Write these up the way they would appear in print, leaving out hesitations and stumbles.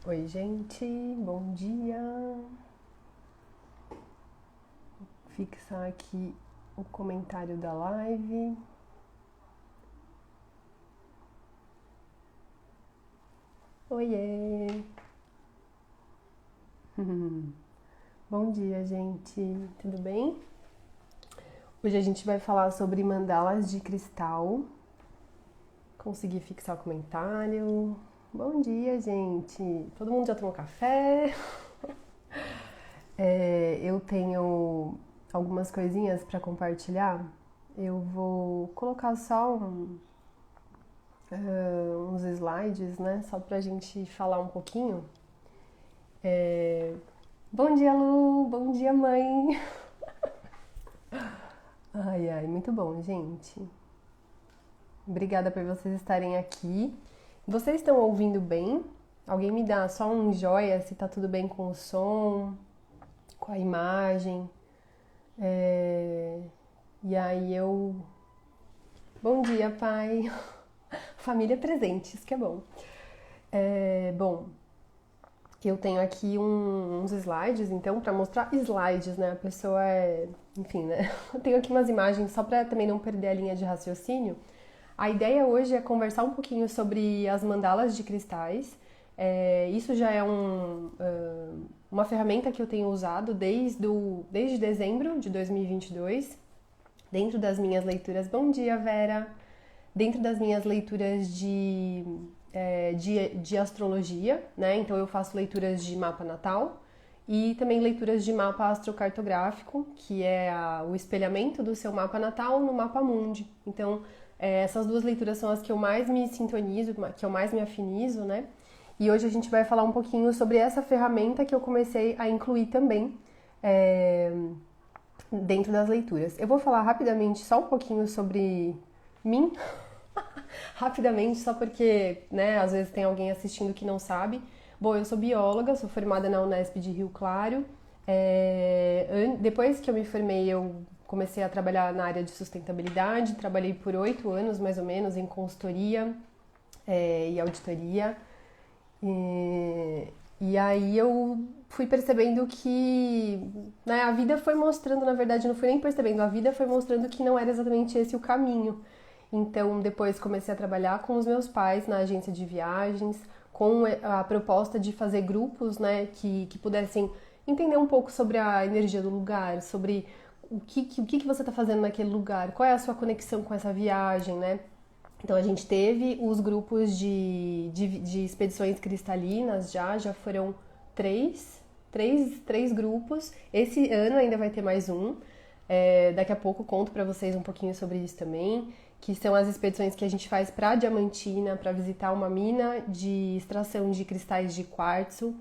Oi, gente, bom dia. Vou fixar aqui o comentário da live. Oiê! Bom dia, gente, tudo bem? Hoje a gente vai falar sobre mandalas de cristal. Consegui fixar o comentário. Bom dia, gente! Todo mundo já tomou café? Eu tenho algumas coisinhas para compartilhar. Eu vou colocar só uns slides, né? Só pra gente falar um pouquinho. Bom dia, Lu! Bom dia, mãe! Ai, ai, muito bom, gente. Obrigada por vocês estarem aqui. Vocês estão ouvindo bem? Alguém me dá só um joia se tá tudo bem com o som, com a imagem. É, E aí eu. Bom dia, pai! Família presente, isso que é bom. Bom, eu tenho aqui uns slides, então, para mostrar slides, né? A pessoa é. Enfim, né? Eu tenho aqui umas imagens só para também não perder a linha de raciocínio. A ideia hoje é conversar um pouquinho sobre as mandalas de cristais. Isso já é uma ferramenta que eu tenho usado desde dezembro de 2022, dentro das minhas leituras. Bom dia, Vera! Dentro das minhas leituras de astrologia, né? Então eu faço leituras de mapa natal e também leituras de mapa astrocartográfico, que é o espelhamento do seu mapa natal no mapa mundi. Então essas duas leituras são as que eu mais me sintonizo, que eu mais me afinizo, né? E hoje a gente vai falar um pouquinho sobre essa ferramenta que eu comecei a incluir também é, dentro das leituras. Eu vou falar rapidamente só um pouquinho sobre mim, rapidamente, só porque, né, às vezes tem alguém assistindo que não sabe. Bom, eu sou bióloga, sou formada na Unesp de Rio Claro. Depois que eu me formei, eu comecei a trabalhar na área de sustentabilidade. Trabalhei por 8 anos, mais ou menos, em consultoria e auditoria. E aí eu fui percebendo que, né, a vida foi mostrando, na verdade, não fui nem percebendo, a vida foi mostrando que não era exatamente esse o caminho. Então, depois comecei a trabalhar com os meus pais na agência de viagens, com a proposta de fazer grupos, né, que pudessem entender um pouco sobre a energia do lugar, sobre o que você está fazendo naquele lugar, qual é a sua conexão com essa viagem, né? Então a gente teve os grupos de expedições cristalinas, já foram três grupos. Esse ano ainda vai ter mais um. Daqui a pouco conto para vocês um pouquinho sobre isso também, que são as expedições que a gente faz para Diamantina, para visitar uma mina de extração de cristais de quartzo.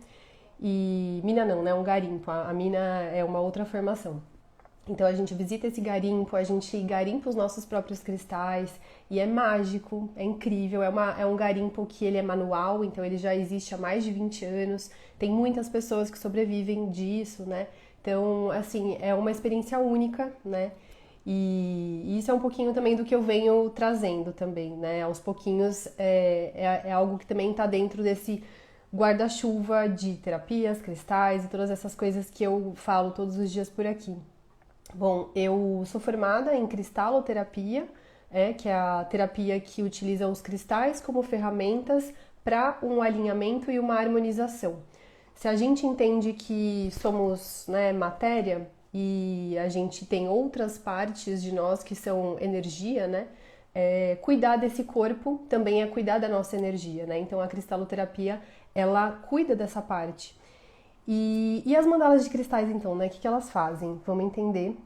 E mina não, né? Um garimpo. A mina é uma outra formação. Então a gente visita esse garimpo, a gente garimpa os nossos próprios cristais e é mágico, é incrível. É um garimpo que ele é manual, então ele já existe há mais de 20 anos. Tem muitas pessoas que sobrevivem disso, né? Então, assim, é uma experiência única, né? E isso é um pouquinho também do que eu venho trazendo também, né? Aos pouquinhos é algo que também está dentro desse guarda-chuva de terapias, cristais e todas essas coisas que eu falo todos os dias por aqui. Bom, eu sou formada em cristaloterapia, que é a terapia que utiliza os cristais como ferramentas para um alinhamento e uma harmonização. Se a gente entende que somos, né, matéria e a gente tem outras partes de nós que são energia, né? Cuidar desse corpo também é cuidar da nossa energia, né? Então a cristaloterapia ela cuida dessa parte. E as mandalas de cristais, então, né? O que elas fazem? Vamos entender.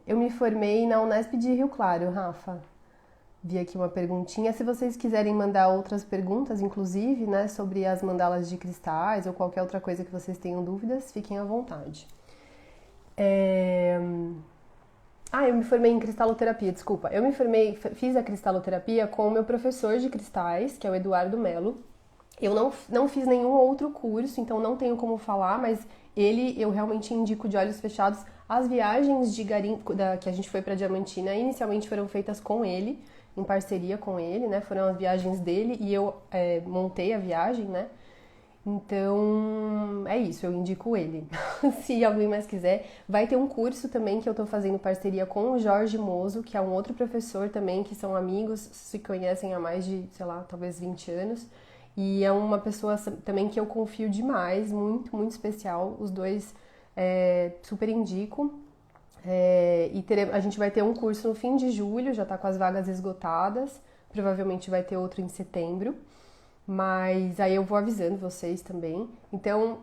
Eu me formei na Unesp de Rio Claro, Rafa. Vi aqui uma perguntinha. Se vocês quiserem mandar outras perguntas, inclusive, né, sobre as mandalas de cristais ou qualquer outra coisa que vocês tenham dúvidas, fiquem à vontade. Eu me formei em cristaloterapia, desculpa. Eu me formei, fiz a cristaloterapia com o meu professor de cristais, que é o Eduardo Melo. Eu não fiz nenhum outro curso, então não tenho como falar, mas eu realmente indico de olhos fechados. As viagens de garimpo que a gente foi para Diamantina inicialmente foram feitas com ele. em parceria com ele, né? Foram as viagens dele e eu montei a viagem, né? Então, é isso, eu indico ele. Se alguém mais quiser, vai ter um curso também que eu tô fazendo parceria com o Jorge Mozo, que é um outro professor também, que são amigos, se conhecem há mais de, sei lá, talvez 20 anos. E é uma pessoa também que eu confio demais, muito, muito especial. Os dois super indico. A gente vai ter um curso no fim de julho, já tá com as vagas esgotadas. Provavelmente vai ter outro em setembro. Mas aí eu vou avisando vocês também. Então,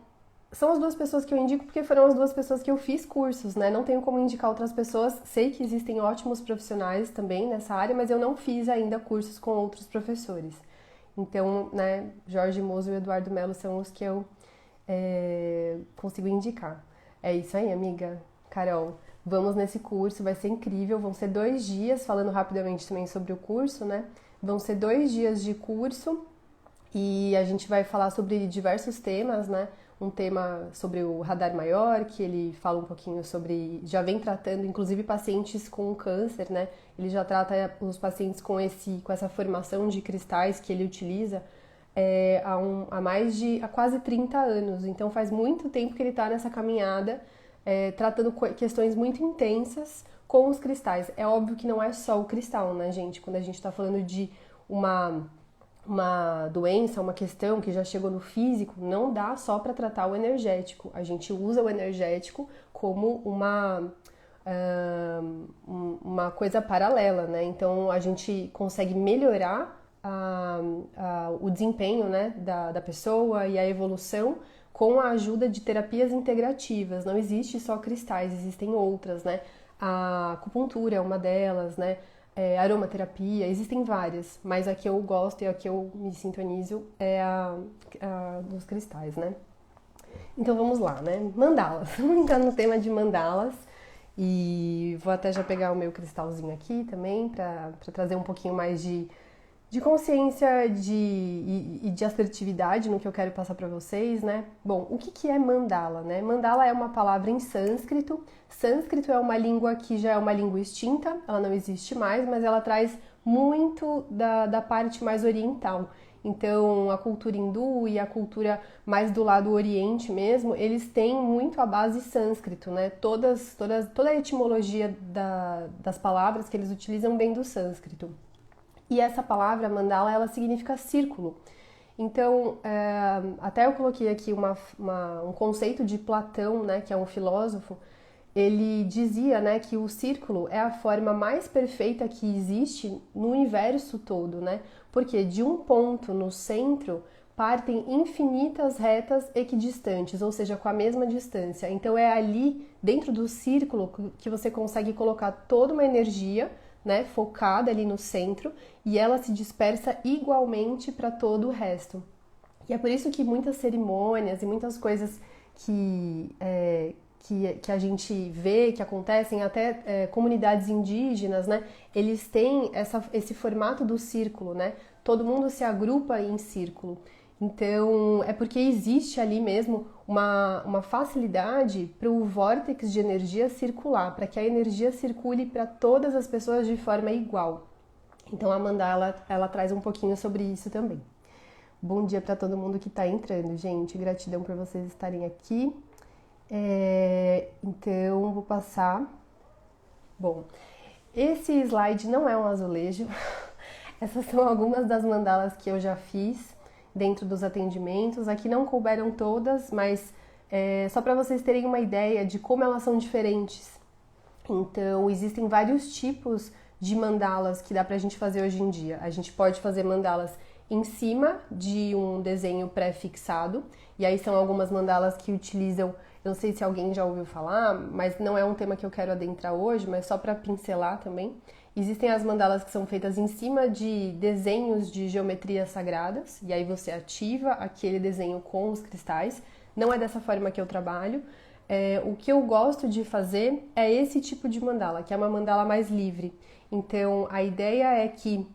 são as duas pessoas que eu indico porque foram as duas pessoas que eu fiz cursos, né? Não tenho como indicar outras pessoas. Sei que existem ótimos profissionais também nessa área, mas eu não fiz ainda cursos com outros professores. Então, né, Jorge Mozo e Eduardo Melo são os que eu consigo indicar. É isso aí, amiga. Carol, vamos nesse curso, vai ser incrível. Vão ser 2 dias, falando rapidamente também sobre o curso, né? Vão ser 2 dias de curso. E a gente vai falar sobre diversos temas, né? Um tema sobre o radar maior, que ele fala um pouquinho sobre... Já vem tratando, inclusive, pacientes com câncer, né? Ele já trata os pacientes com essa formação de cristais que ele utiliza há quase 30 anos. Então, faz muito tempo que ele está nessa caminhada, tratando questões muito intensas com os cristais. É óbvio que não é só o cristal, né, gente? Quando a gente está falando de uma doença, uma questão que já chegou no físico, não dá só para tratar o energético. A gente usa o energético como uma coisa paralela, né? Então a gente consegue melhorar o desempenho, né, da pessoa e a evolução com a ajuda de terapias integrativas. Não existe só cristais, existem outras, né? A acupuntura é uma delas, né? Aromaterapia, existem várias, mas a que eu gosto e a que eu me sintonizo é a dos cristais, né? Então vamos lá, né? Mandalas. Vamos entrar no tema de mandalas e vou até já pegar o meu cristalzinho aqui também para trazer um pouquinho mais de consciência e de assertividade no que eu quero passar para vocês, né? Bom, o que é mandala, né? Mandala é uma palavra em sânscrito. Sânscrito é uma língua que já é uma língua extinta, ela não existe mais, mas ela traz muito da parte mais oriental. Então, a cultura hindu e a cultura mais do lado oriente mesmo, eles têm muito a base sânscrito, né? Toda a etimologia das palavras que eles utilizam vem do sânscrito. E essa palavra mandala, ela significa círculo. Então, até eu coloquei aqui um conceito de Platão, né, que é um filósofo. Ele dizia, né, que o círculo é a forma mais perfeita que existe no universo todo, né? Porque de um ponto no centro partem infinitas retas equidistantes, ou seja, com a mesma distância. Então é ali, dentro do círculo, que você consegue colocar toda uma energia, né, focada ali no centro, e ela se dispersa igualmente para todo o resto. E é por isso que muitas cerimônias e muitas coisas que a gente vê, que acontecem, até comunidades indígenas, né, eles têm esse formato do círculo, né, todo mundo se agrupa em círculo. Então, é porque existe ali mesmo uma facilidade para o vórtice de energia circular, para que a energia circule para todas as pessoas de forma igual. Então, a mandala, ela traz um pouquinho sobre isso também. Bom dia para todo mundo que está entrando, gente. Gratidão por vocês estarem aqui. Então, vou passar. Bom, esse slide não é um azulejo. Essas são algumas das mandalas que eu já fiz dentro dos atendimentos. Aqui não couberam todas, mas só para vocês terem uma ideia de como elas são diferentes. Então, existem vários tipos de mandalas que dá pra gente fazer hoje em dia. A gente pode fazer mandalas em cima de um desenho pré-fixado, e aí são algumas mandalas que utilizam, eu não sei se alguém já ouviu falar, mas não é um tema que eu quero adentrar hoje, mas só para pincelar também. Existem as mandalas que são feitas em cima de desenhos de geometrias sagradas, e aí você ativa aquele desenho com os cristais. Não é dessa forma que eu trabalho. O que eu gosto de fazer é esse tipo de mandala, que é uma mandala mais livre. Então, a ideia é que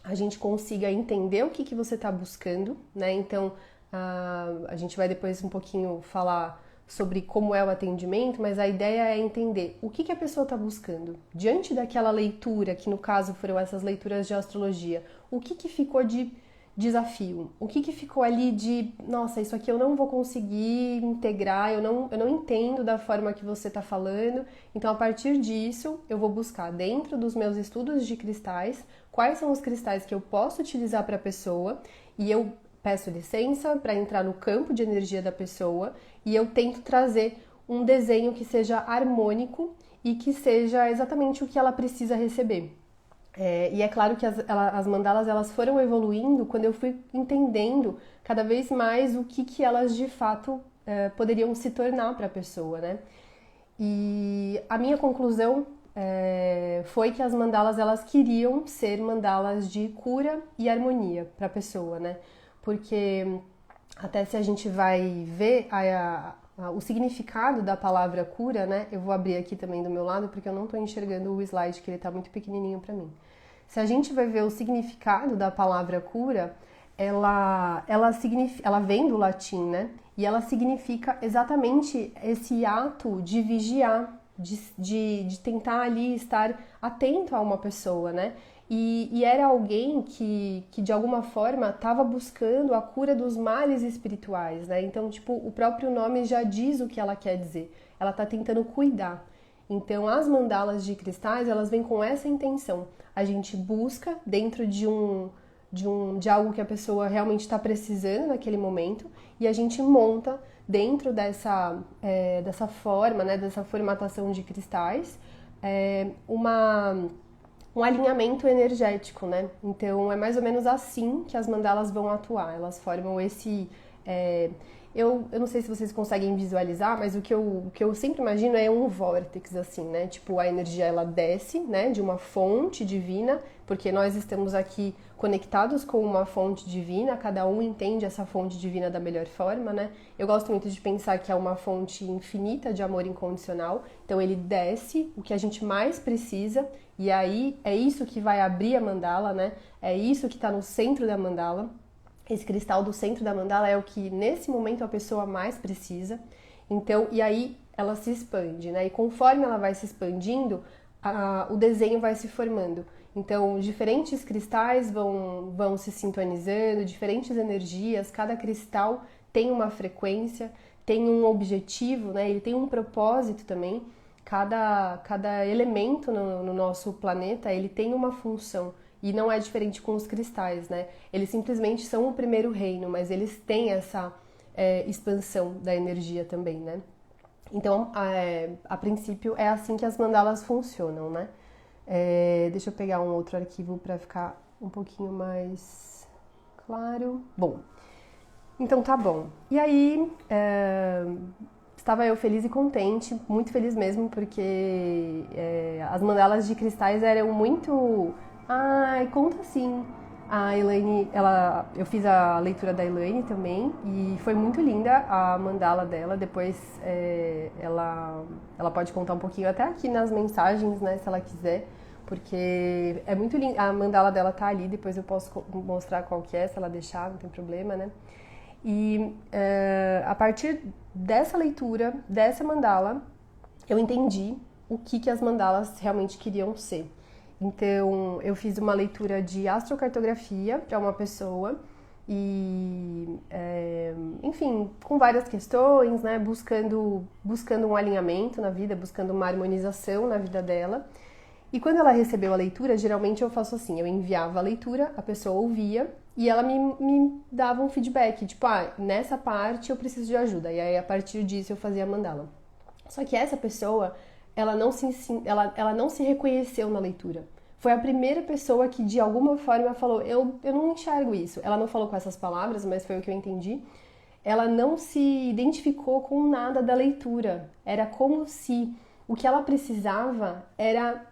a gente consiga entender o que você está buscando, né? Então, a gente vai depois um pouquinho falar sobre como é o atendimento, mas a ideia é entender o que a pessoa está buscando. Diante daquela leitura, que no caso foram essas leituras de astrologia, o que ficou de desafio? O que ficou ali de, nossa, isso aqui eu não vou conseguir integrar, eu não entendo da forma que você está falando. Então, a partir disso, eu vou buscar dentro dos meus estudos de cristais, quais são os cristais que eu posso utilizar para a pessoa, e eu peço licença para entrar no campo de energia da pessoa e eu tento trazer um desenho que seja harmônico e que seja exatamente o que ela precisa receber. E é claro que as mandalas elas foram evoluindo quando eu fui entendendo cada vez mais o que elas de fato poderiam se tornar para a pessoa, né? E a minha conclusão foi que as mandalas elas queriam ser mandalas de cura e harmonia para a pessoa, né? Porque até se a gente vai ver o significado da palavra cura, né? Eu vou abrir aqui também do meu lado porque eu não estou enxergando o slide, que ele está muito pequenininho para mim. Se a gente vai ver o significado da palavra cura, ela vem do latim, né? E ela significa exatamente esse ato de vigiar, de tentar ali estar atento a uma pessoa, né? E era alguém que de alguma forma estava buscando a cura dos males espirituais, né? Então, tipo, o próprio nome já diz o que ela quer dizer. Ela está tentando cuidar. Então, as mandalas de cristais, elas vêm com essa intenção. A gente busca dentro de algo que a pessoa realmente está precisando naquele momento e a gente monta dentro dessa forma, né? Dessa formatação de cristais, um alinhamento energético, né? Então, é mais ou menos assim que as mandalas vão atuar. Elas formam esse... Eu não sei se vocês conseguem visualizar, mas o que eu sempre imagino é um vórtex, assim, né? Tipo, a energia, ela desce, né? De uma fonte divina, porque nós estamos aqui conectados com uma fonte divina, cada um entende essa fonte divina da melhor forma, né? Eu gosto muito de pensar que é uma fonte infinita de amor incondicional, então ele desce o que a gente mais precisa, e aí é isso que vai abrir a mandala, né? É isso que está no centro da mandala. Esse cristal do centro da mandala é o que nesse momento a pessoa mais precisa. Então, e aí ela se expande, né? E conforme ela vai se expandindo, o desenho vai se formando. Então, diferentes cristais vão se sintonizando, diferentes energias, cada cristal tem uma frequência, tem um objetivo, né? Ele tem um propósito também. Cada elemento no nosso planeta, ele tem uma função. E não é diferente com os cristais, né? Eles simplesmente são o primeiro reino, mas eles têm essa expansão da energia também, né? Então, a princípio, é assim que as mandalas funcionam, né? Deixa eu pegar um outro arquivo para ficar um pouquinho mais claro. Bom, então tá bom. E aí, estava eu feliz e contente, muito feliz mesmo, porque as mandalas de cristais eram muito... Ai, conta sim. A Elaine, eu fiz a leitura da Elaine também e foi muito linda a mandala dela. Depois ela pode contar um pouquinho até aqui nas mensagens, né, se ela quiser, porque é muito linda. A mandala dela tá ali, depois eu posso mostrar qual que é, se ela deixar, não tem problema, né? E a partir dessa leitura, dessa mandala, eu entendi o que as mandalas realmente queriam ser. Então, eu fiz uma leitura de astrocartografia para uma pessoa e, enfim, com várias questões, né, buscando um alinhamento na vida, buscando uma harmonização na vida dela. E quando ela recebeu a leitura, geralmente eu faço assim, eu enviava a leitura, a pessoa ouvia e ela me dava um feedback, tipo, nessa parte eu preciso de ajuda. E aí, a partir disso, eu fazia a mandala. Só que essa pessoa... ela não se reconheceu na leitura. Foi a primeira pessoa que, de alguma forma, falou, eu não enxergo isso. Ela não falou com essas palavras, mas foi o que eu entendi. Ela não se identificou com nada da leitura. Era como se o que ela precisava era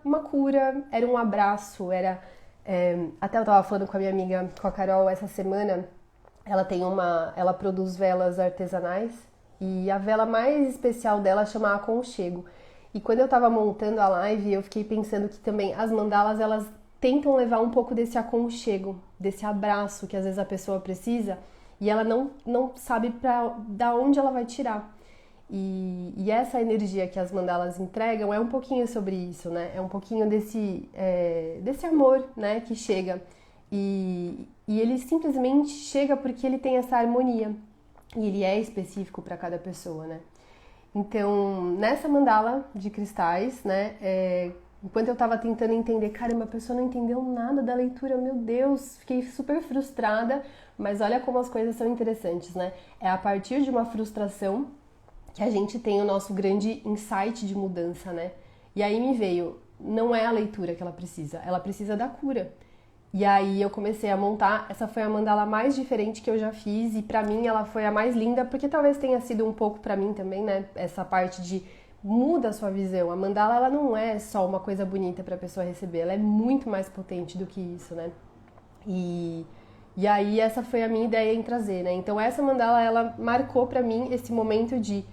uma cura, era um abraço, até eu estava falando com a minha amiga, com a Carol, essa semana, ela produz velas artesanais, e a vela mais especial dela chama Aconchego. E quando eu tava montando a live, eu fiquei pensando que também as mandalas, elas tentam levar um pouco desse aconchego, desse abraço que às vezes a pessoa precisa. e ela não sabe da onde ela vai tirar. E essa energia que as mandalas entregam é um pouquinho sobre isso, né? É um pouquinho desse amor, né, que chega. E ele simplesmente chega porque ele tem essa harmonia. E ele é específico para cada pessoa, né? Então, nessa mandala de cristais, né, enquanto eu tava tentando entender, caramba, a pessoa não entendeu nada da leitura, meu Deus, fiquei super frustrada, mas olha como as coisas são interessantes, né? É a partir de uma frustração que a gente tem o nosso grande insight de mudança, né? E aí me veio, não é a leitura que ela precisa da cura. E aí eu comecei a montar, essa foi a mandala mais diferente que eu já fiz e pra mim ela foi a mais linda, porque talvez tenha sido um pouco pra mim também, né? Essa parte de muda a sua visão. A mandala ela não é só uma coisa bonita pra pessoa receber, ela é muito mais potente do que isso, né? E, e aí essa foi a minha ideia em trazer, né? Então essa mandala ela marcou pra mim esse momento de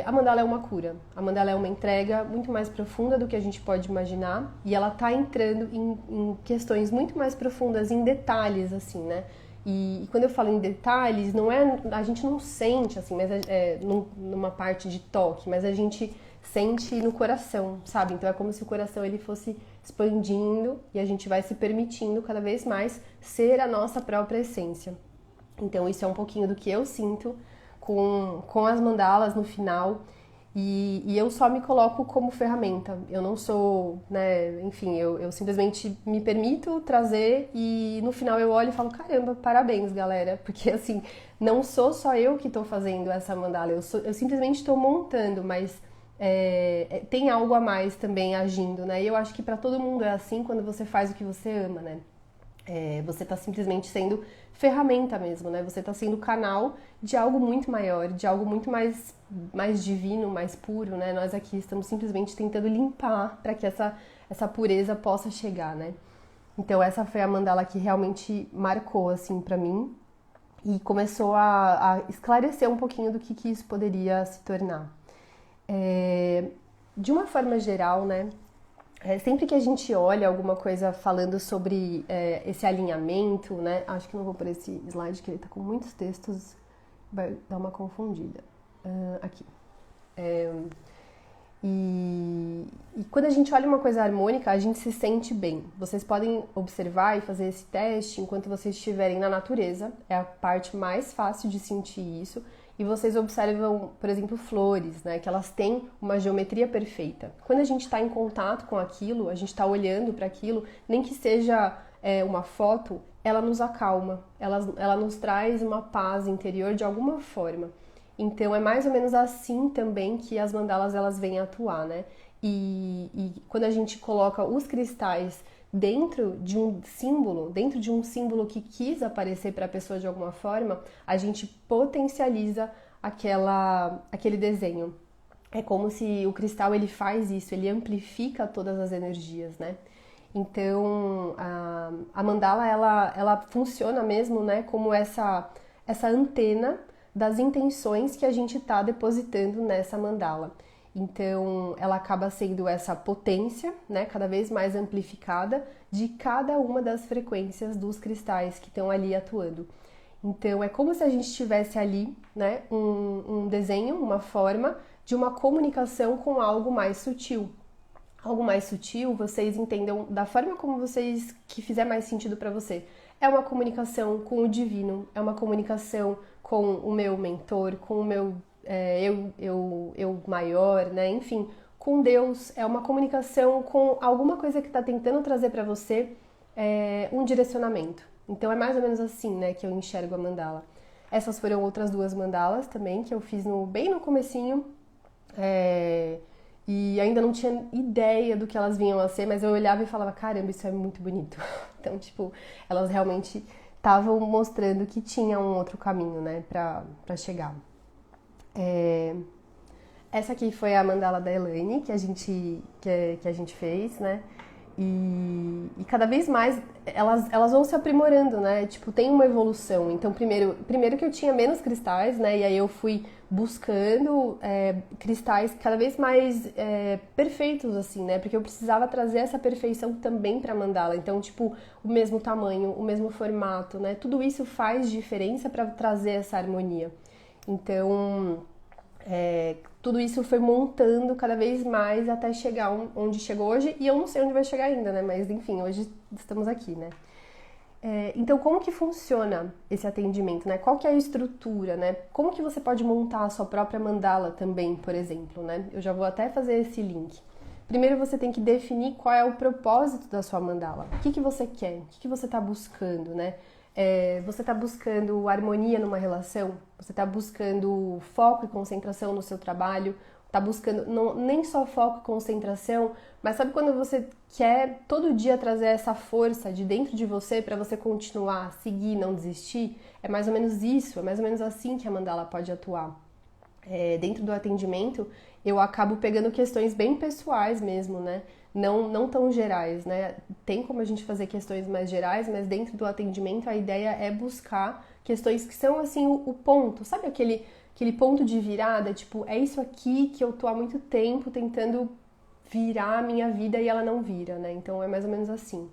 a mandala é uma cura, a mandala é uma entrega muito mais profunda do que a gente pode imaginar e ela tá entrando em questões muito mais profundas, em detalhes, assim, né? E quando eu falo em detalhes, não é, a gente não sente, assim, mas numa parte de toque, mas a gente sente no coração, sabe? Então é como se o coração ele fosse expandindo e a gente vai se permitindo cada vez mais ser a nossa própria essência. Então isso é um pouquinho do que eu sinto com as mandalas no final e eu só me coloco como ferramenta. Eu não sou, né, enfim, eu simplesmente me permito trazer e no final eu olho e falo, caramba, parabéns, galera, porque assim, não sou só eu que estou fazendo essa mandala, eu simplesmente estou montando, mas tem algo a mais também agindo, né? E eu acho que para todo mundo é assim quando você faz o que você ama, né? Você está simplesmente sendo ferramenta mesmo, né? Você está sendo canal de algo muito maior, de algo muito mais divino, mais puro, né? Nós aqui estamos simplesmente tentando limpar para que essa pureza possa chegar, né? Então essa foi a mandala que realmente marcou, assim, para mim e começou a esclarecer um pouquinho do que isso poderia se tornar. De uma forma geral, né? Sempre que a gente olha alguma coisa falando sobre esse alinhamento, né? Acho que não vou por esse slide que ele tá com muitos textos, vai dar uma confundida. Aqui. E quando a gente olha uma coisa harmônica, a gente se sente bem. Vocês podem observar e fazer esse teste enquanto vocês estiverem na natureza. É a parte mais fácil de sentir isso. E vocês observam, por exemplo, flores, né? Que elas têm uma geometria perfeita. Quando a gente está em contato com aquilo, a gente está olhando para aquilo, nem que seja uma foto, ela nos acalma, ela nos traz uma paz interior de alguma forma. Então é mais ou menos assim também que as mandalas elas vêm atuar, né? E quando a gente coloca os cristais dentro de um símbolo que quis aparecer para a pessoa de alguma forma, a gente potencializa aquele desenho. É como se o cristal ele faz isso, ele amplifica todas as energias, né? Então a mandala ela funciona mesmo, né, como essa antena das intenções que a gente está depositando nessa mandala. Então, ela acaba sendo essa potência, né, cada vez mais amplificada de cada uma das frequências dos cristais que estão ali atuando. Então, é como se a gente tivesse ali, né, um desenho, uma forma de uma comunicação com algo mais sutil. Algo mais sutil, vocês entendam da forma como que fizer mais sentido para você. É uma comunicação com o divino, é uma comunicação com o meu mentor, com o meu eu maior, né? Enfim, com Deus, é uma comunicação com alguma coisa que está tentando trazer para você um direcionamento. Então é mais ou menos assim, né, que eu enxergo a mandala. Essas foram outras duas mandalas também que eu fiz bem no comecinho e ainda não tinha ideia do que elas vinham a ser, mas eu olhava e falava, caramba, isso é muito bonito. Então, tipo, elas realmente estavam mostrando que tinha um outro caminho, né, pra chegar. Essa aqui foi a mandala da Elaine que a gente fez, né? E cada vez mais elas vão se aprimorando, né? Tipo, tem uma evolução. Então, primeiro que eu tinha menos cristais, né? E aí eu fui buscando cristais cada vez mais perfeitos, assim, né? Porque eu precisava trazer essa perfeição também pra mandala. Então, tipo, o mesmo tamanho, o mesmo formato, né? Tudo isso faz diferença para trazer essa harmonia. Então, tudo isso foi montando cada vez mais até chegar onde chegou hoje, e eu não sei onde vai chegar ainda, né? Mas enfim, hoje estamos aqui, né? Então, como que funciona esse atendimento, né? Qual que é a estrutura, né? Como que você pode montar a sua própria mandala também, por exemplo, né? Eu já vou até fazer esse link. Primeiro você tem que definir qual é o propósito da sua mandala. O que que você quer? O que que você está buscando, né? Você está buscando harmonia numa relação? Você está buscando foco e concentração no seu trabalho? Está buscando nem só foco e concentração, mas sabe quando você quer todo dia trazer essa força de dentro de você para você continuar, seguir, não desistir? É mais ou menos isso, é mais ou menos assim que a mandala pode atuar. Dentro do atendimento, eu acabo pegando questões bem pessoais mesmo, né? Não tão gerais, né? Tem como a gente fazer questões mais gerais, mas dentro do atendimento a ideia é buscar questões que são, assim, o ponto. Sabe aquele ponto de virada? Tipo, é isso aqui que eu tô há muito tempo tentando virar a minha vida e ela não vira, né? Então é mais ou menos assim.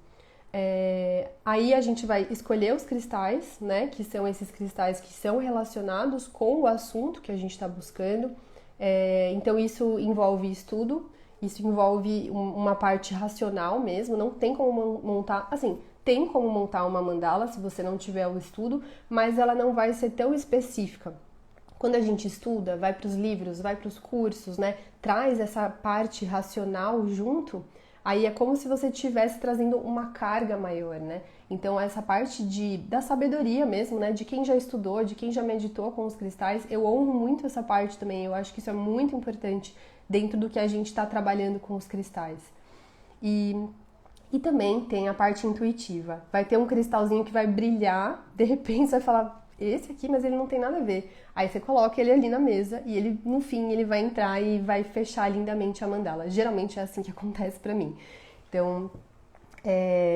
Aí a gente vai escolher os cristais, né? Que são esses cristais que são relacionados com o assunto que a gente está buscando. Então isso envolve estudo, isso envolve uma parte racional mesmo. Não tem como montar, assim, tem como montar uma mandala se você não tiver o estudo, mas ela não vai ser tão específica. Quando a gente estuda, vai para os livros, vai para os cursos, né? Traz essa parte racional junto. Aí é como se você estivesse trazendo uma carga maior, né? Então essa parte da sabedoria mesmo, né? De quem já estudou, de quem já meditou com os cristais, eu honro muito essa parte também. Eu acho que isso é muito importante dentro do que a gente está trabalhando com os cristais. E também tem a parte intuitiva. Vai ter um cristalzinho que vai brilhar, de repente você vai falar, esse aqui, mas ele não tem nada a ver. Aí você coloca ele ali na mesa e ele, no fim, ele vai entrar e vai fechar lindamente a mandala. Geralmente é assim que acontece pra mim. Então,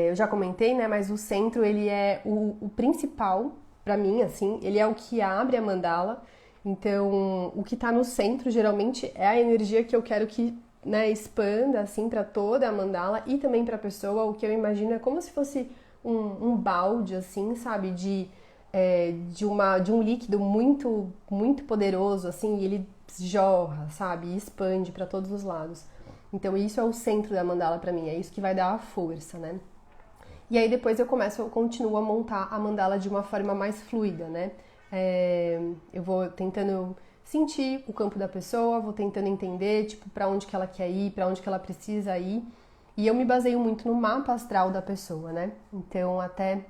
eu já comentei, né? Mas o centro, ele é o principal pra mim, assim. Ele é o que abre a mandala. Então, o que tá no centro, geralmente, é a energia que eu quero que, né, expanda, assim, pra toda a mandala e também pra pessoa. O que eu imagino é como se fosse um balde, assim, sabe? De um líquido muito, muito poderoso, assim, e ele jorra, sabe? E expande para todos os lados. Então isso é o centro da mandala para mim, é isso que vai dar a força, né? E aí depois eu continuo a montar a mandala de uma forma mais fluida, né? Eu vou tentando sentir o campo da pessoa, vou tentando entender, tipo, para onde que ela quer ir, para onde que ela precisa ir. E eu me baseio muito no mapa astral da pessoa, né? Então até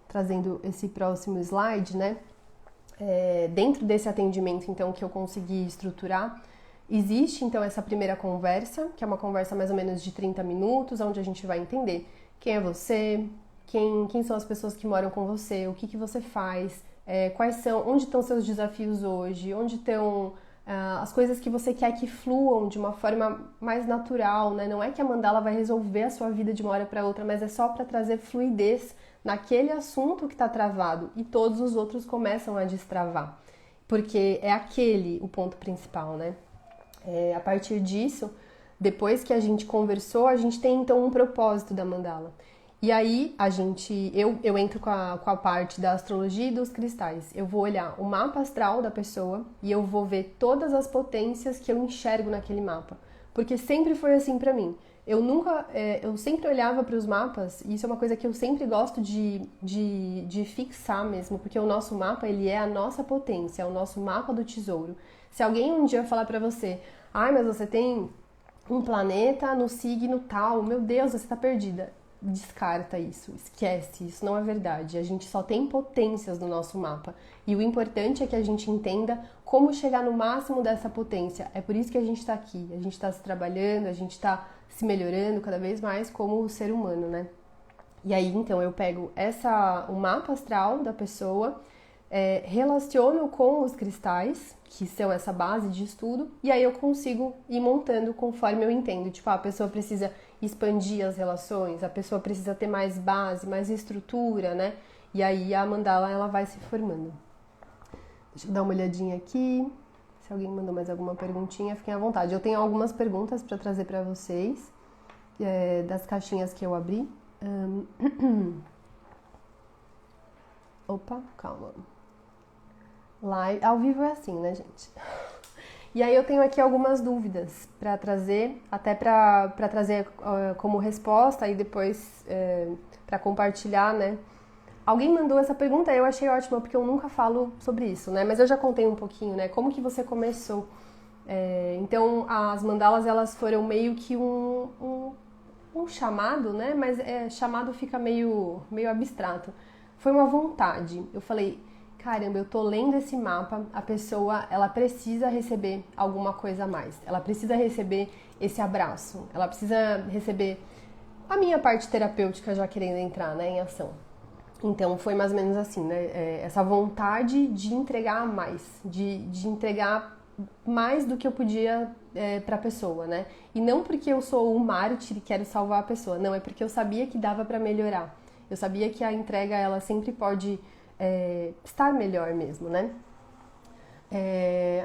trazendo esse próximo slide, né? Dentro desse atendimento, então, que eu consegui estruturar, existe, então, essa primeira conversa, que é uma conversa mais ou menos de 30 minutos, onde a gente vai entender quem é você, quem são as pessoas que moram com você, o que você faz, onde estão seus desafios hoje, onde estão as coisas que você quer que fluam de uma forma mais natural, né? Não é que a mandala vai resolver a sua vida de uma hora para outra, mas é só para trazer fluidez naquele assunto que está travado e todos os outros começam a destravar, porque é aquele o ponto principal, né? A partir disso, depois que a gente conversou, a gente tem então um propósito da mandala. E aí eu entro com a parte da astrologia e dos cristais. Eu vou olhar o mapa astral da pessoa e eu vou ver todas as potências que eu enxergo naquele mapa, porque sempre foi assim pra mim. Eu sempre olhava para os mapas, e isso é uma coisa que eu sempre gosto de fixar mesmo, porque o nosso mapa, ele é a nossa potência, é o nosso mapa do tesouro. Se alguém um dia falar para você, mas você tem um planeta no signo tal, meu Deus, você tá perdida. Descarta isso, esquece, isso não é verdade. A gente só tem potências no nosso mapa. E o importante é que a gente entenda como chegar no máximo dessa potência. É por isso que a gente está aqui, a gente está se trabalhando, a gente está se melhorando cada vez mais como ser humano, né? E aí, então, eu pego o mapa astral da pessoa, relaciono com os cristais, que são essa base de estudo, e aí eu consigo ir montando conforme eu entendo. Tipo, a pessoa precisa expandir as relações, a pessoa precisa ter mais base, mais estrutura, né? E aí a mandala ela vai se formando. Deixa eu dar uma olhadinha aqui. Se alguém mandou mais alguma perguntinha, fiquem à vontade. Eu tenho algumas perguntas para trazer para vocês, das caixinhas que eu abri. Opa, calma. Live, ao vivo é assim, né, gente? E aí eu tenho aqui algumas dúvidas para trazer, até para trazer como resposta e depois para compartilhar, né? Alguém mandou essa pergunta, eu achei ótima, porque eu nunca falo sobre isso, né? Mas eu já contei um pouquinho, né? Como que você começou? Então, as mandalas, elas foram meio que um chamado, né? Mas chamado fica meio abstrato. Foi uma vontade. Eu falei, caramba, eu tô lendo esse mapa, a pessoa, ela precisa receber alguma coisa a mais. Ela precisa receber esse abraço. Ela precisa receber a minha parte terapêutica já querendo entrar, né, em ação. Então, foi mais ou menos assim, né? Essa vontade de entregar mais, de entregar mais do que eu podia para a pessoa, né? E não porque eu sou um mártir e quero salvar a pessoa, não, é porque eu sabia que dava para melhorar. Eu sabia que a entrega, ela sempre pode estar melhor mesmo, né?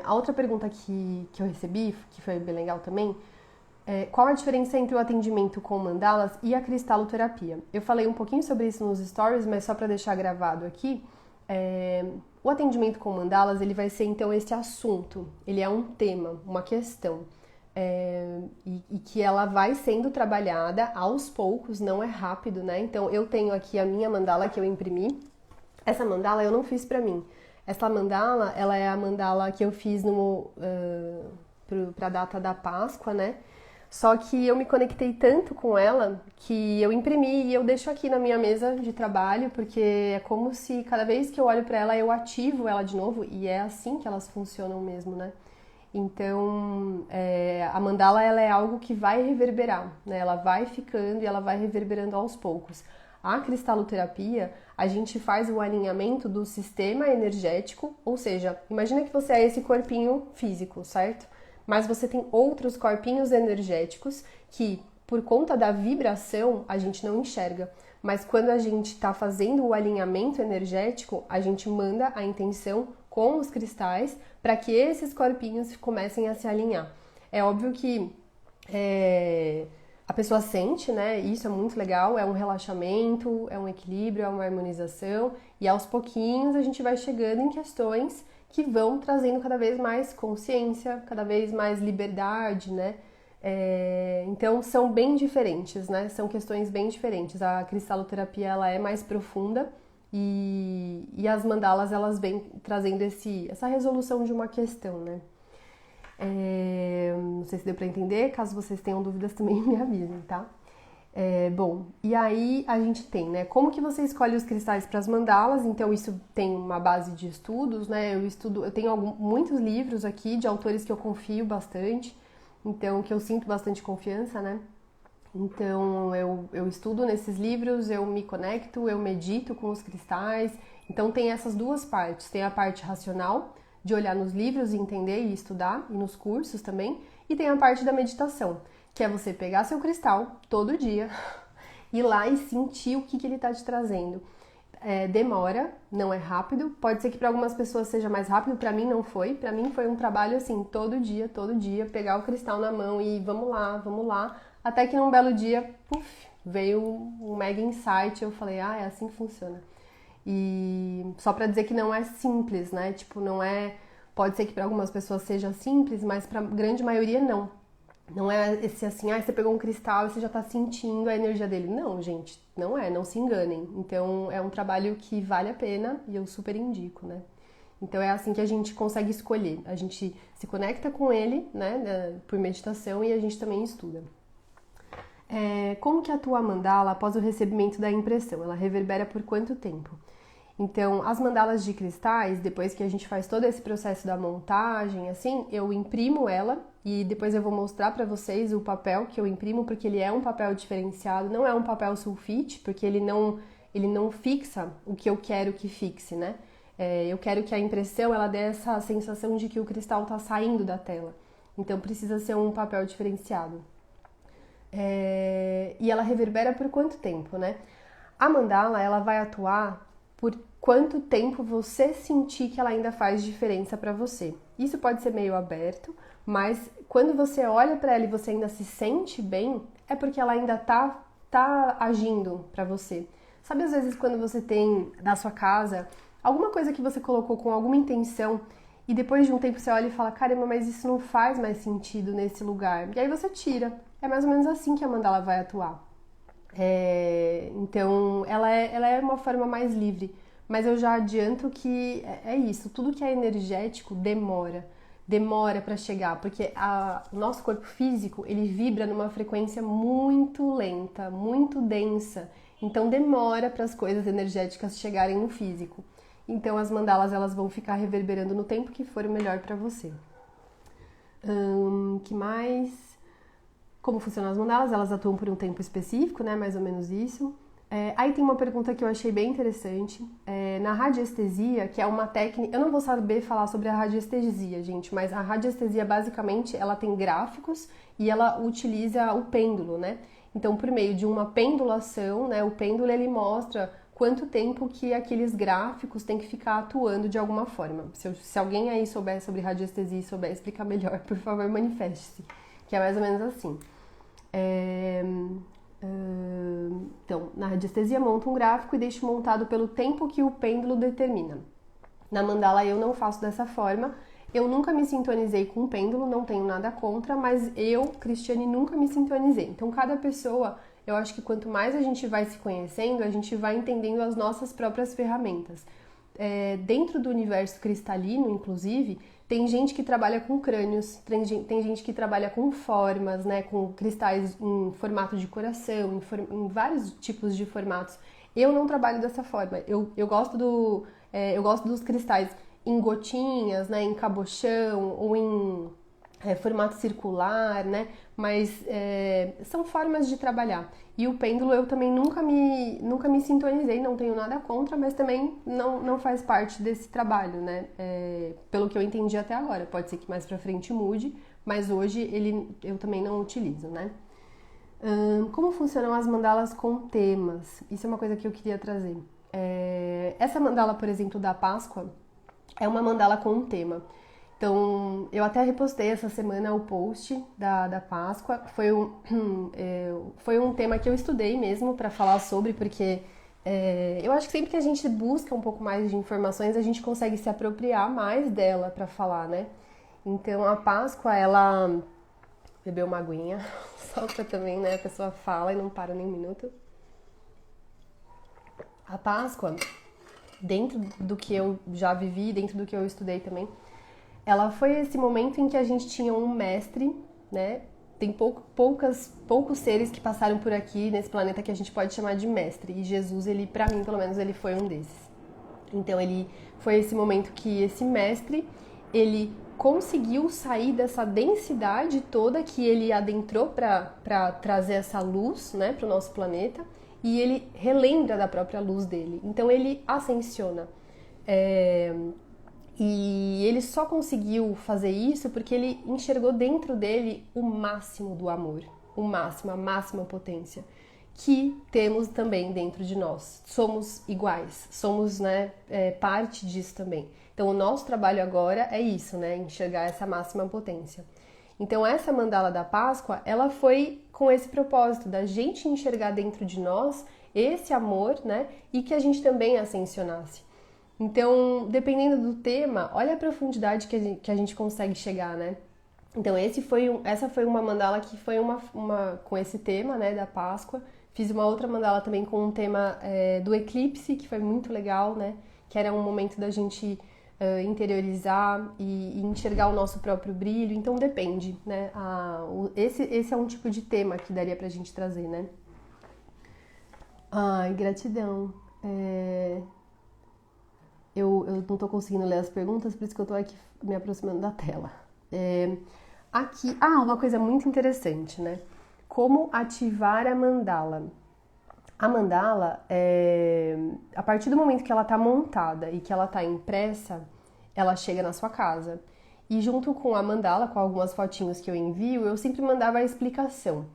A outra pergunta que eu recebi, que foi bem legal também, qual a diferença entre o atendimento com mandalas e a cristaloterapia? Eu falei um pouquinho sobre isso nos stories, mas só para deixar gravado aqui, o atendimento com mandalas, ele vai ser então esse assunto, ele é um tema, uma questão, e que ela vai sendo trabalhada aos poucos, não é rápido, né? Então eu tenho aqui a minha mandala que eu imprimi. Essa mandala eu não fiz pra mim. Essa mandala, ela é a mandala que eu fiz pra data da Páscoa, né? Só que eu me conectei tanto com ela que eu imprimi e eu deixo aqui na minha mesa de trabalho, porque é como se cada vez que eu olho pra ela eu ativo ela de novo, e é assim que elas funcionam mesmo, né? Então, a mandala ela é algo que vai reverberar, né? Ela vai ficando e ela vai reverberando aos poucos. A cristaloterapia, a gente faz o alinhamento do sistema energético, ou seja, imagina que você é esse corpinho físico, certo? Mas você tem outros corpinhos energéticos que, por conta da vibração, a gente não enxerga. Mas quando a gente está fazendo o alinhamento energético, a gente manda a intenção com os cristais para que esses corpinhos comecem a se alinhar. É óbvio que a pessoa sente, né? Isso é muito legal, é um relaxamento, é um equilíbrio, é uma harmonização, e aos pouquinhos a gente vai chegando em questões que vão trazendo cada vez mais consciência, cada vez mais liberdade, né? Então são bem diferentes, né? São questões bem diferentes. A cristaloterapia ela é mais profunda e as mandalas elas vêm trazendo essa resolução de uma questão, né? Não sei se deu para entender, caso vocês tenham dúvidas também me avisem, tá? Bom, e aí a gente tem, né, como que você escolhe os cristais para as mandalas. Então isso tem uma base de estudos, né, eu tenho muitos livros aqui de autores que eu confio bastante, então que eu sinto bastante confiança, né, então eu estudo nesses livros, eu me conecto, eu medito com os cristais, então tem essas duas partes, tem a parte racional, de olhar nos livros e entender e estudar, e nos cursos também, e tem a parte da meditação, que é você pegar seu cristal todo dia, ir lá e sentir o que ele está te trazendo. Demora, não é rápido, pode ser que para algumas pessoas seja mais rápido, para mim não foi, para mim foi um trabalho assim, todo dia, pegar o cristal na mão e vamos lá, até que num belo dia, puf, veio um mega insight, eu falei, é assim que funciona. E só pra dizer que não é simples, né? Tipo, não é... Pode ser que para algumas pessoas seja simples, mas pra grande maioria não. Não é esse assim, você pegou um cristal e você já tá sentindo a energia dele. Não, gente, não se enganem. Então, é um trabalho que vale a pena e eu super indico, né? Então, é assim que a gente consegue escolher. A gente se conecta com ele, né, por meditação, e a gente também estuda. Como que atua a mandala após o recebimento da impressão? Ela reverbera por quanto tempo? Então, as mandalas de cristais, depois que a gente faz todo esse processo da montagem, assim, eu imprimo ela e depois eu vou mostrar pra vocês o papel que eu imprimo, porque ele é um papel diferenciado, não é um papel sulfite, porque ele não fixa o que eu quero que fixe, né? Eu quero que a impressão, ela dê essa sensação de que o cristal tá saindo da tela. Então, precisa ser um papel diferenciado. E ela reverbera por quanto tempo, né? A mandala, ela vai atuar por quanto tempo você sentir que ela ainda faz diferença para você. Isso pode ser meio aberto, mas quando você olha para ela e você ainda se sente bem, é porque ela ainda tá agindo para você. Sabe, às vezes, quando você tem na sua casa alguma coisa que você colocou com alguma intenção e depois de um tempo você olha e fala, caramba, mas isso não faz mais sentido nesse lugar. E aí você tira. É mais ou menos assim que a mandala vai atuar. Então, ela é uma forma mais livre. Mas eu já adianto que é isso. Tudo que é energético demora. Demora para chegar, porque o nosso corpo físico, ele vibra numa frequência muito lenta, muito densa. Então demora para as coisas energéticas chegarem no físico. Então as mandalas elas vão ficar reverberando no tempo que for o melhor para você. Que mais? Como funcionam as mandalas? Elas atuam por um tempo específico, né? Mais ou menos isso. Aí tem uma pergunta que eu achei bem interessante. Na radiestesia, que é uma técnica... Eu não vou saber falar sobre a radiestesia, gente, mas a radiestesia, basicamente, ela tem gráficos e ela utiliza o pêndulo, né? Então, por meio de uma pendulação, né? O pêndulo, ele mostra quanto tempo que aqueles gráficos têm que ficar atuando de alguma forma. Se alguém aí souber sobre radiestesia e souber explicar melhor, por favor, manifeste-se. Que é mais ou menos assim. Então, na radiestesia, monta um gráfico e deixa montado pelo tempo que o pêndulo determina. Na mandala eu não faço dessa forma. Eu nunca me sintonizei com o pêndulo, não tenho nada contra, mas eu, Cristiane, nunca me sintonizei. Então, cada pessoa, eu acho que quanto mais a gente vai se conhecendo, a gente vai entendendo as nossas próprias ferramentas. Dentro do universo cristalino, inclusive, tem gente que trabalha com crânios, tem gente que trabalha com formas, né, com cristais em formato de coração, em vários tipos de formatos. Eu não trabalho dessa forma. Eu gosto dos cristais em gotinhas, né, em cabochão ou em formato circular, né? Mas são formas de trabalhar. E o pêndulo eu também nunca me sintonizei, não tenho nada contra, mas também não faz parte desse trabalho, né? Pelo que eu entendi até agora. Pode ser que mais pra frente mude, mas hoje eu também não utilizo, né? Como funcionam as mandalas com temas? Isso é uma coisa que eu queria trazer. Essa mandala, por exemplo, da Páscoa, é uma mandala com um tema. Então, eu até repostei essa semana o post da Páscoa. Foi um tema que eu estudei mesmo para falar sobre, porque eu acho que sempre que a gente busca um pouco mais de informações, a gente consegue se apropriar mais dela para falar, né? Então, a Páscoa, ela bebeu uma aguinha, só pra também, né? A pessoa fala e não para nem um minuto. A Páscoa, dentro do que eu já vivi, dentro do que eu estudei também, ela foi esse momento em que a gente tinha um mestre, né? Tem poucos seres que passaram por aqui nesse planeta que a gente pode chamar de mestre. E Jesus, ele, pra mim, pelo menos, ele foi um desses. Então, ele foi esse momento que esse mestre, ele conseguiu sair dessa densidade toda que ele adentrou para trazer essa luz, né, para o nosso planeta. E ele relembra da própria luz dele. Então, ele ascensiona. E ele só conseguiu fazer isso porque ele enxergou dentro dele o máximo do amor, o máximo, a máxima potência, que temos também dentro de nós. Somos iguais, somos, né, parte disso também. Então o nosso trabalho agora é isso, né, enxergar essa máxima potência. Então essa mandala da Páscoa, ela foi com esse propósito da gente enxergar dentro de nós esse amor, né, e que a gente também ascensionasse. Então, dependendo do tema, olha a profundidade que a gente consegue chegar, né? Então, essa foi uma mandala que foi uma com esse tema, né, da Páscoa. Fiz uma outra mandala também com um tema do eclipse, que foi muito legal, né? Que era um momento da gente interiorizar e enxergar o nosso próprio brilho. Então, depende, né? Esse é um tipo de tema que daria pra gente trazer, né? Ai, gratidão. Eu não tô conseguindo ler as perguntas, por isso que eu tô aqui me aproximando da tela. Aqui, uma coisa muito interessante, né? Como ativar a mandala? A mandala, a partir do momento que ela tá montada e que ela tá impressa, ela chega na sua casa. E junto com a mandala, com algumas fotinhos que eu envio, eu sempre mandava a explicação.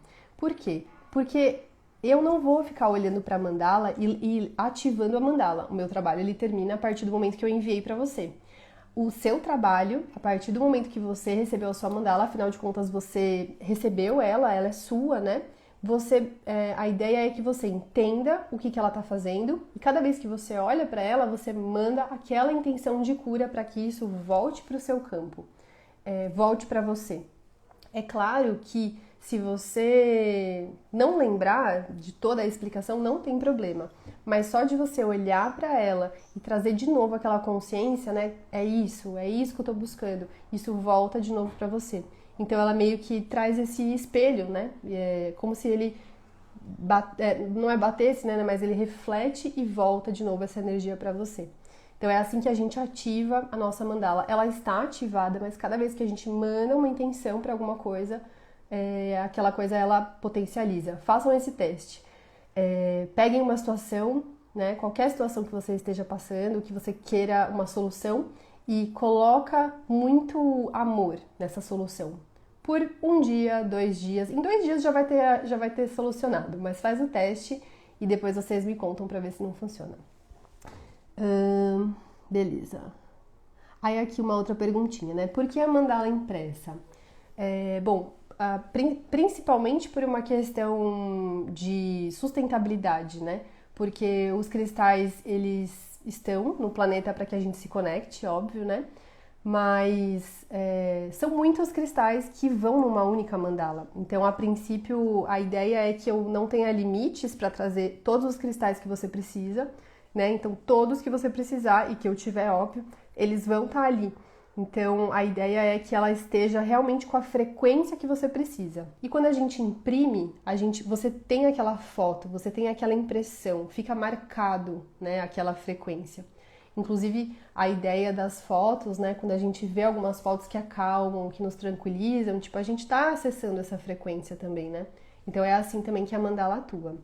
Por quê? Porque eu não vou ficar olhando para a mandala e ativando a mandala. O meu trabalho ele termina a partir do momento que eu enviei para você. O seu trabalho, a partir do momento que você recebeu a sua mandala, afinal de contas você recebeu ela é sua, né? A ideia é que você entenda o que ela está fazendo e cada vez que você olha para ela, você manda aquela intenção de cura para que isso volte para o seu campo, volte para você. É claro que se você não lembrar de toda a explicação, não tem problema. Mas só de você olhar para ela e trazer de novo aquela consciência, né? É isso que eu tô buscando. Isso volta de novo para você. Então ela meio que traz esse espelho, né? Como se ele não batesse, né? Mas ele reflete e volta de novo essa energia para você. Então é assim que a gente ativa a nossa mandala. Ela está ativada, mas cada vez que a gente manda uma intenção para alguma coisa, aquela coisa ela potencializa. Façam esse teste. Peguem uma situação, né? Qualquer situação que você esteja passando, que você queira uma solução, e coloca muito amor nessa solução. Por 1 dia, 2 dias. Em 2 dias já vai ter solucionado, mas faz o teste e depois vocês me contam para ver se não funciona. Beleza. Aí aqui uma outra perguntinha, né? Por que a mandala impressa? Principalmente por uma questão de sustentabilidade, né? Porque os cristais, eles estão no planeta para que a gente se conecte, óbvio, né? Mas são muitos cristais que vão numa única mandala. Então, a princípio, a ideia é que eu não tenha limites para trazer todos os cristais que você precisa, né? Então, todos que você precisar e que eu tiver, óbvio, eles vão estar ali. Então, a ideia é que ela esteja realmente com a frequência que você precisa. E quando a gente imprime, você tem aquela foto, você tem aquela impressão, fica marcado, né, aquela frequência. Inclusive, a ideia das fotos, né, quando a gente vê algumas fotos que acalmam, que nos tranquilizam, tipo, a gente está acessando essa frequência também, né? Então, é assim também que a mandala atua.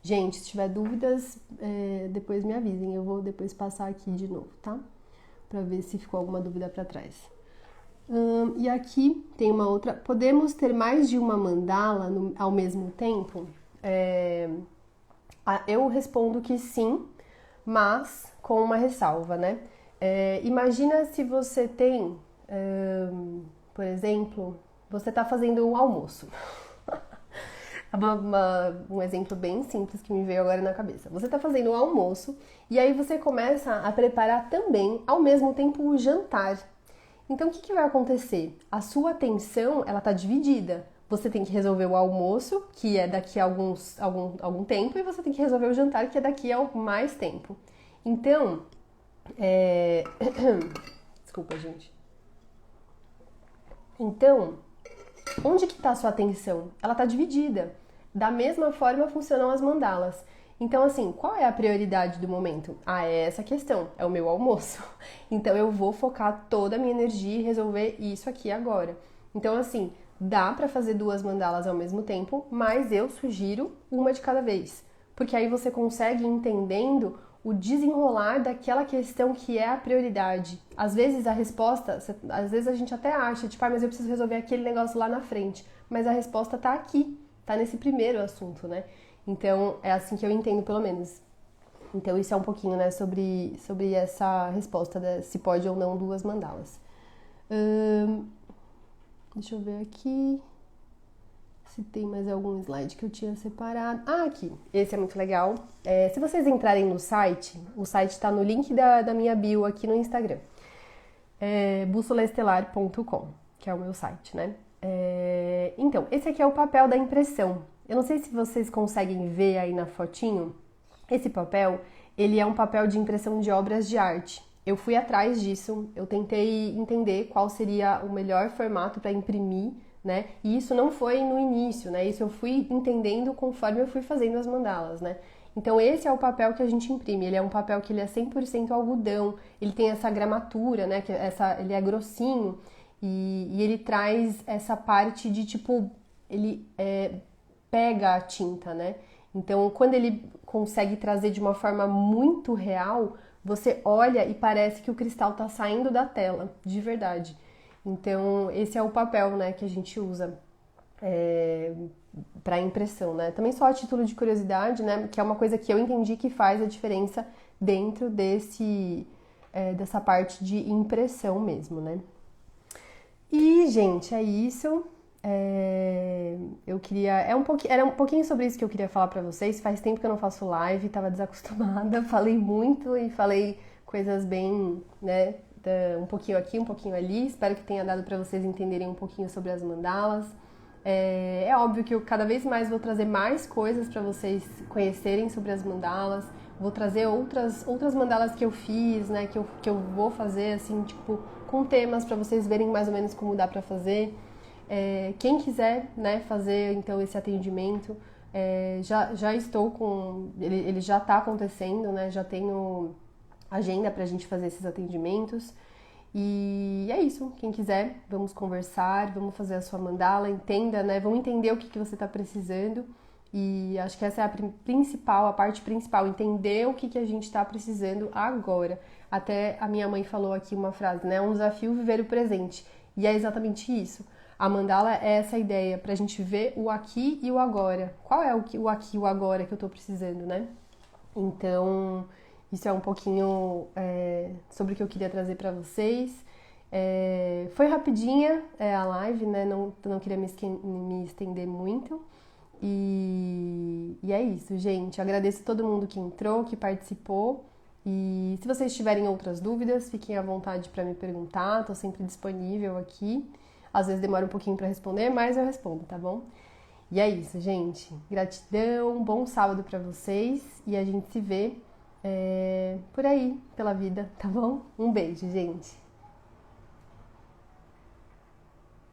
Gente, se tiver dúvidas, depois me avisem, eu vou depois passar aqui de novo, tá? Para ver se ficou alguma dúvida para trás. E aqui tem uma outra. Podemos ter mais de uma mandala ao mesmo tempo? Eu respondo que sim, mas com uma ressalva, né? Imagina se você tem, por exemplo, você está fazendo um almoço. Um exemplo bem simples que me veio agora na cabeça. Você está fazendo um almoço e aí você começa a preparar também, ao mesmo tempo, o jantar. Então, o que vai acontecer? A sua atenção, ela está dividida. Você tem que resolver o almoço, que é daqui a algum tempo, e você tem que resolver o jantar, que é daqui a mais tempo. Então, desculpa, gente. Então, onde que está a sua atenção? Ela está dividida. Da mesma forma funcionam as mandalas. Então, assim, qual é a prioridade do momento? É essa questão, é o meu almoço. Então, eu vou focar toda a minha energia e resolver isso aqui agora. Então, assim, dá para fazer 2 mandalas ao mesmo tempo, mas eu sugiro uma de cada vez. Porque aí você consegue ir entendendo o desenrolar daquela questão que é a prioridade. Às vezes a resposta, às vezes a gente até acha, tipo, mas eu preciso resolver aquele negócio lá na frente. Mas a resposta tá aqui, tá nesse primeiro assunto, né? Então, é assim que eu entendo, pelo menos. Então, isso é um pouquinho, né, sobre essa resposta, se pode ou não 2 mandalas. Deixa eu ver aqui se tem mais algum slide que eu tinha separado. Aqui. Esse é muito legal. Se vocês entrarem no site, o site está no link da minha bio aqui no Instagram. Bussolaestelar.com, que é o meu site, né? Então, esse aqui é o papel da impressão. Eu não sei se vocês conseguem ver aí na fotinho. Esse papel, ele é um papel de impressão de obras de arte. Eu fui atrás disso, eu tentei entender qual seria o melhor formato para imprimir, né? E isso não foi no início, né? Isso eu fui entendendo conforme eu fui fazendo as mandalas, né? Então esse é o papel que a gente imprime. Ele é um papel que ele é 100% algodão, ele tem essa gramatura, né? Ele é grossinho e ele traz essa parte de tipo, ele pega a tinta, né? Então quando ele consegue trazer de uma forma muito real, você olha e parece que o cristal está saindo da tela, de verdade. Então, esse é o papel, né, que a gente usa. para impressão, né? Também só a título de curiosidade, né? Que é uma coisa que eu entendi que faz a diferença dentro dessa parte de impressão mesmo, né? E, gente, é isso. Eu queria. Era um pouquinho sobre isso que eu queria falar pra vocês. Faz tempo que eu não faço live, tava desacostumada. Falei muito e falei coisas bem, né? Um pouquinho aqui, um pouquinho ali. Espero que tenha dado pra vocês entenderem um pouquinho sobre as mandalas. É óbvio que eu cada vez mais vou trazer mais coisas pra vocês conhecerem sobre as mandalas. Vou trazer outras mandalas que eu fiz, né? Que eu vou fazer, assim, tipo, com temas pra vocês verem mais ou menos como dá pra fazer. Quem quiser, né, fazer então esse atendimento, já estou com. Ele já está acontecendo, né? Já tenho agenda para a gente fazer esses atendimentos. E é isso. Quem quiser, vamos conversar, vamos fazer a sua mandala, entenda, né? Vamos entender o que você está precisando. E acho que essa é a parte principal, entender o que a gente está precisando agora. Até a minha mãe falou aqui uma frase, né? É um desafio viver o presente. E é exatamente isso. A mandala é essa ideia, pra gente ver o aqui e o agora. Qual é o aqui e o agora que eu tô precisando, né? Então, isso é um pouquinho sobre o que eu queria trazer pra vocês. Foi rapidinha a live, né? Não queria me estender muito. E é isso, gente. Agradeço a todo mundo que entrou, que participou. E se vocês tiverem outras dúvidas, fiquem à vontade para me perguntar. Estou sempre disponível aqui. Às vezes demora um pouquinho para responder, mas eu respondo, tá bom? E é isso, gente. Gratidão, bom sábado para vocês e a gente se vê por aí, pela vida, tá bom? Um beijo, gente.